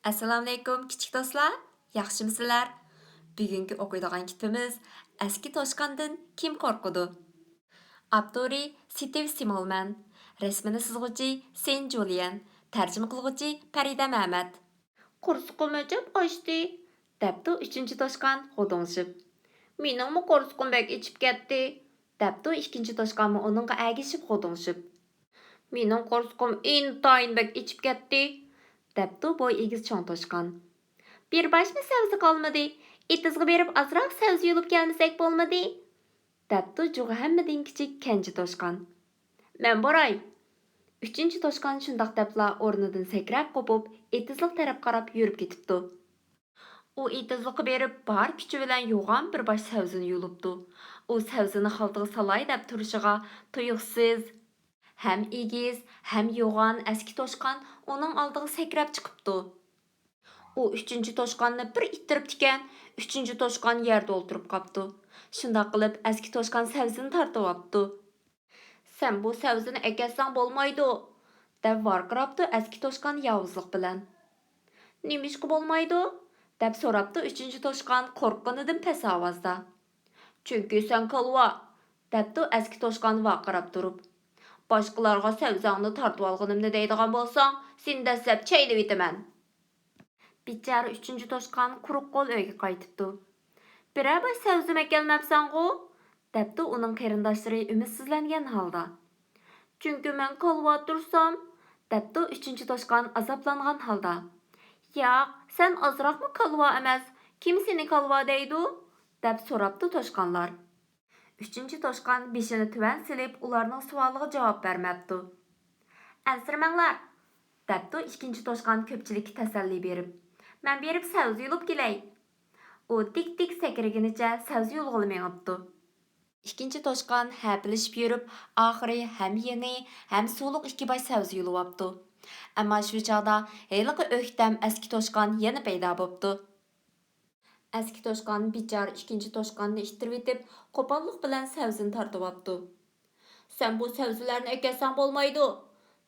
Assalomu alaykum kichik do'stlar. Yaxshimisizlar? Bugungi o'qiydigan kitobimiz Eski toshqondan kim qo'rqidi? Avtori Steve Simolman, rasmini chizg'uchi Sen Julian, tarjima qilg'uchi Farida Mahmad. Qo'rsqim ajab ochdi, debdi 3-toshqon g'uding'ishib. Meningmi qo'rsqim bek ichib ketdi, debdi 2-toshqonmi uningga agishib g'uding'ishib. Mening qo'rsqim intayin bek ichib ketdi, debdi bo'y egiz cho'ng toshqon. Bir başmı savzi qolmadi. Etizga berib azroq savzi yulib kelmasak bo'lmadi. Debdi juğu hammadan kichik kenji toshqon. Men boray. 3-toshqon shundoq debla o'rnidan sakrab qopib, etizliq taraf qarab yurib ketibdi. U etizliqqa berib bar kuchi bilan yo'g'on bir bosh savzini yulibdi. U savzini xaltiga salay deb turishiga tuyuqsiz ham egiz, ham yo'g'on eski toshqon uning oldiga sakrab chiqibdi. U 3-toshqonni bir ittirib tikan, 3-toshqon yerda o'ltirib qapti. Shundoq qilib eski toshqon savzini tortib olibdi. Sen bu savzini ekasang bo'lmaydi, deb varqirabdi eski toshqon yovuzlik bilan. Nimishqa bo'lmaydi? deb so'rabdi 3-toshqon qo'rqqanidan past ovozda. Chunki sen qalva, debdi eski toshqon vaqirab turib. Boshqalarga savzangni tortib olganimni deydigan bo'lsang, sen dastlab chaylib etaman. Bichara 3-toshqon quruq qo'l uyga qaytibdi. Biror bosh savzim ekelmabsan-ku, debdi uning qarindoshlari umidsizlangan holda. Chunki men qalva tursam, debdi 3-toshqon azoblangan holda. Yo'q, sen ozroqmi qalva emas, kim seni qalva deydi? deb so'rabdi toshqonlar. 3-toshqon beshini tuvan silib, ularning savoliga javob bermabdi. Ansirmanglar, debdi 2-toshqon ko'pchilikka tasalli berib. Men berib savzi yulib kelay. U tik-tik sakraginicha savzi yulg'ili mengibdi. 2-toshqon hapilishib yurib, oxiri ham yeni, ham so'liq 2 bosh savzi yulibdi. Ammo shu chog'da heliqi o'ktam eski toshqon yana paydo bo'libdi. Eski toshqon bichora 2-toshqonni ittirib etib, qo'pollik bilan savzini tortib olibdi. Sen bu savzilarni ekasang bo'lmaydi,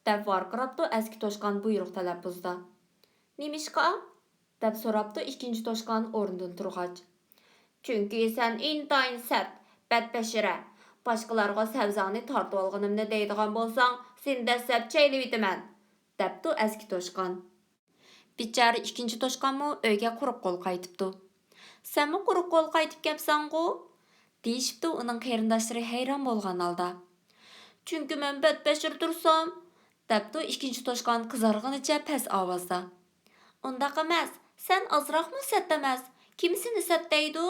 deb varqirabdi eski toshqon buyruq talaffuzda. Nimishqa? deb so'rabdi 2-toshqon o'rnidan turg'ach. Chunki sen intayin sat, badbashira. Boshqalarga savzangni tortib olganimni deydigan bo'lsang, sen dastlab chaylib etaman, debdi eski toshqon. Bichara 2-toshqonmi uyga quruq qo'l qaytibdi. Senmi quruq qo'l qaytib kelsan-ku? deyishibdi uning qarindoshlari hayron bo'lgan holda. Chunki men badbashir tursam, debdi 2-toshqon qizarganicha past ovozda. Undaq emas, sen ozroqmi sat emas, kim seni sat deydi?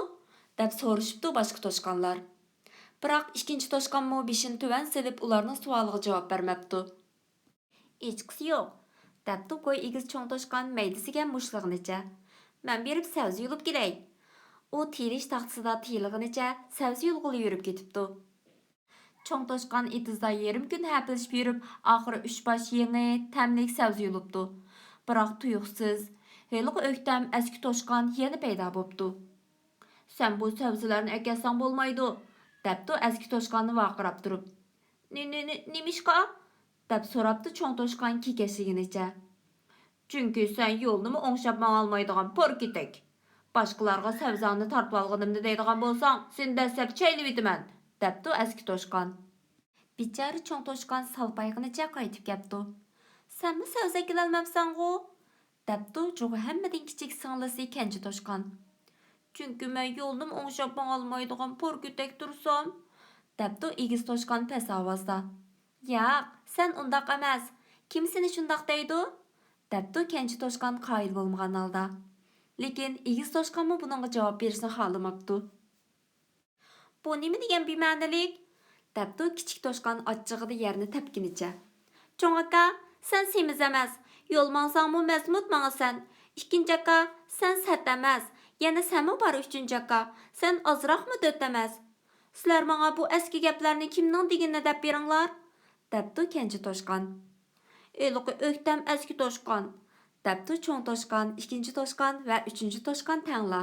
deb so'rashibdi boshqa toshqonlar. Biroq 2-toshqonmi beshini tuvan silib ularning savoliga javob bermabdi. Hechqisi yo'q, debdi qo'y egiz cho'ng toshqon maydasiga mushlig'inicha. Men berib savzi yulib kelay. U tirish taxtasida tiyilganicha savzi yulg'ili yurib ketibdi. Cho'ng toshqon etizda yarim kun hapilishib yurib, oxiri 3 bosh yangi, tamlik savzi yulibdi. Biroq tuyuqsiz, heliqi o'ktam eski toshqon yana paydo bo'libdi. Sen bu savzilarni ekasang bo'lmaydi, debdi eski toshqonni vaqirab turib. Nimishqa? deb so'rabdi cho'ng toshqon kekashliginicha. Chunki sen yo'lnimi o'ngshab olmaydigan porkitek. Boshqalarga savzangni tortib olganimni deydigan bo'lsang, sen dastlab chaylib etaman, debdi eski toshqon. Bichara cho'ng toshqon salpayganicha qaytib ketdi. Senmi savza kelolmabsan-ku? debdi juğu hammadan kichik singlisi kenji toshqon. Chunki men yo'lnim o'ngshab olmaydigan porkitek tursam, debdi egiz toshqon past ovozda. Yo'q, sen undaq emas. Kim seni shundoq deydi? debdi kenji toshqon qoyil bo'lmagan holda. Lekin egiz toshqonmi buningga javob berishni xohlamabdi. Bu nima degan bema'nilik? debdi kichik toshqon ochchig'ida yerni tepkinicha. Cho'ng aka, sen semiz emas, yo'l mansangmi mazmut mangasan. 2 aka, sen sat emas, yana senmi bor 3 aka, sen ozroqmi dot emas. Sizlar menga bu eski gaplarni kimning deganini deb beringlar, debdi kenji toshqon. Eliqi o'ktam eski toshqon, debdi cho'ng toshqon, 2-toshqon va 3-toshqon tangla.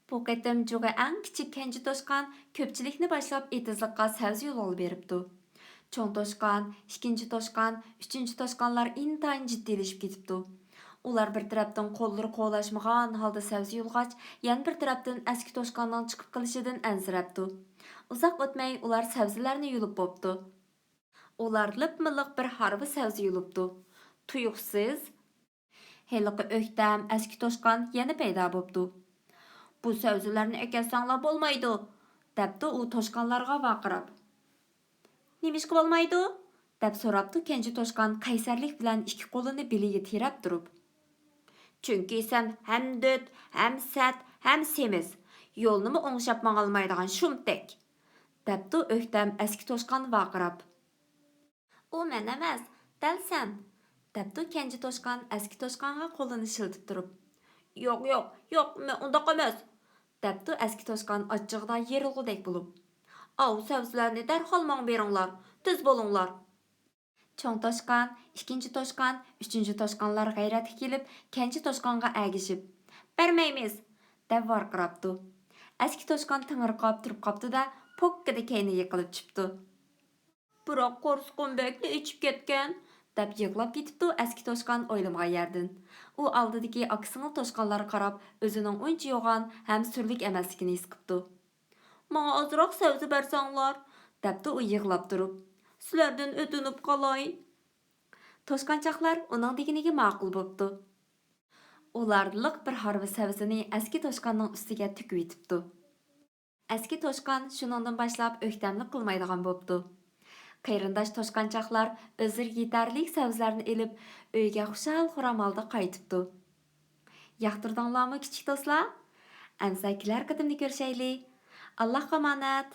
Bu qatam juğu eng kichik kenji toshqon ko'pchilikni boshlab etizliqqa savzi yo'l beribdi. Cho'ng toshqon, 2-toshqon, 3-toshqonlar intayin jiddiylashib ketibdi. Ular bir tarafdan qo'llari qo'lashmagan holda savzi yulg'ach, yana bir tarafdan eski toshqonning chiqib qilishidan ansirabdi. Uzoq o'tmay ular savzilarni yulib bo'pti. Ular lip-miliq bir harbi savzi yulibdi. Tuyuqsiz heliqi o'ktam eski toshqon yana paydo bo'pti. Bu savzilarni akassanglar bo'lmaydi, debdi u toshqonlarga vaqirab. Nimishqa bo'lmaydi? Deb so'rabdi kenji toshqon qaysarlik bilan ikki qo'lini beliga tirab turib. Chunki sen ham döt, ham sat, ham semiz. Yo'lnimi o'ngshab mang'almaydigan shumtek. Debdi o'ktam eski toshqon vaqirab. U men emas, dal sen. Debdi kenji toshqon eski toshqonga qo'lini shiltib turib. Yo'q, men undaq emas. Debdi eski toshqon achchig'ida yerilgudek bo'lib. Av savzilarni darhol mang beringlar, tez bo'linglar. Cho'ng toshqon, ikkinchi toshqon, uchinchi toshqonlar g'ayratga kelib, kenji toshqonga agishib, "Bermaymiz!" deb varqirabdi. Eski toshqon tingirqab turib qopdi-da, pokkada keyni yiqilib chiqibdi. Biroq qo'rsqum bekli ichib ketgan, deb yig'lab ketibdi eski toshqon o'ylamagan yerdan. U oldidagi aksini toshqonlarga qarab, o'zining uncha yo'g'on ham surlik emasligini his qilibdi. "Menga ozroq savzi bersanglar", debdi u yig'lab turib. "Sizlardan o'tinib qolay." Toshqanchaqlar uning deginiga ma'qul bo'pti. Ular liq bir harbi savzini eski toshqonning ustiga tikib yetibdi. Eski toshqon shuningdan boshlab o'ktamlik qilmaydigan bo'pti. Qayrindosh toshqanchaqlar o'zir yetarlik savzlarni elib, uyga xushal-xuram holda qaytibdi. Yoqtirdinglarmi kichik do'stlar? Amsa kelar qadimni ko'rishaylik. Allohga omonat.